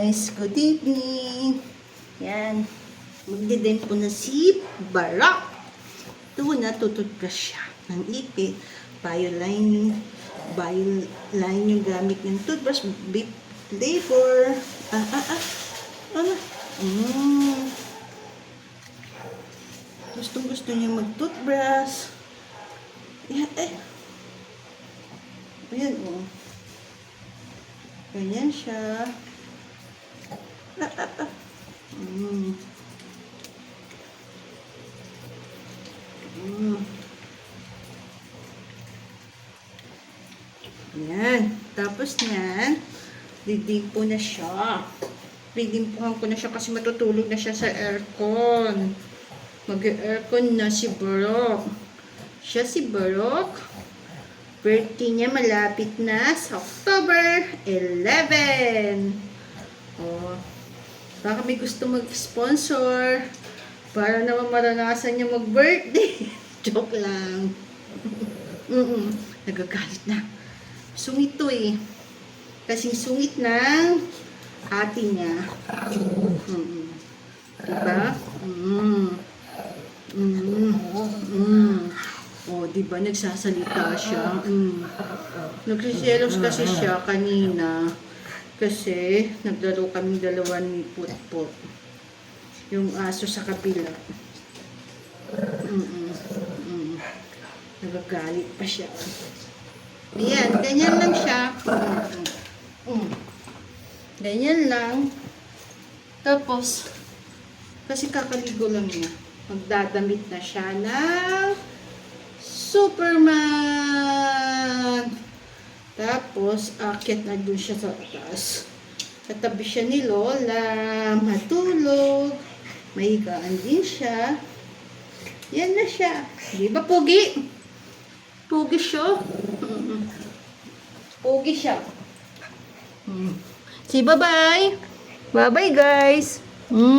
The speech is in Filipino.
guys! Good evening! Yan. Magdidin po na si Barak. Ito na, tututbrush siya ng ipit. Bioline yung gamit ng toothbrush. Beef flavor. Gustong-gusto niya mag-toothbrush. Yan, Ayan, oh. Ganyan siya. Ayan. Tapos niyan, didimpo na siya. Didimpuhan ko na siya kasi matutulog na siya sa aircon. Mag-aircon na si Barok. Siya si Barok. Birthday niya malapit na sa October 11. Oh, baka may gusto mag-sponsor para naman maranasan niya mag-birthday. Joke lang. Nagagalit na. Sungit to eh. Kasing sungit ng ate niya. Diba? Oh, diba nagsasalita siya? Nagsiselos kasi siya kanina. Kasi naglaro kami dalawa ni Putput. Yung aso sa kabila. Nagagalit pa siya. Ayan, ganyan lang siya. Ganyan lang. Tapos, kasi kakaligo lang niya. Magdadamit na siya ng Superman! Tapos, akit na dun siya sa taas. Katabi siya ni Lola. Matulog. Mahigaan din siya. Yan na siya. Di ba, Pogi? Pogi siya. Pogi siya. Say bye-bye. Bye-bye, guys.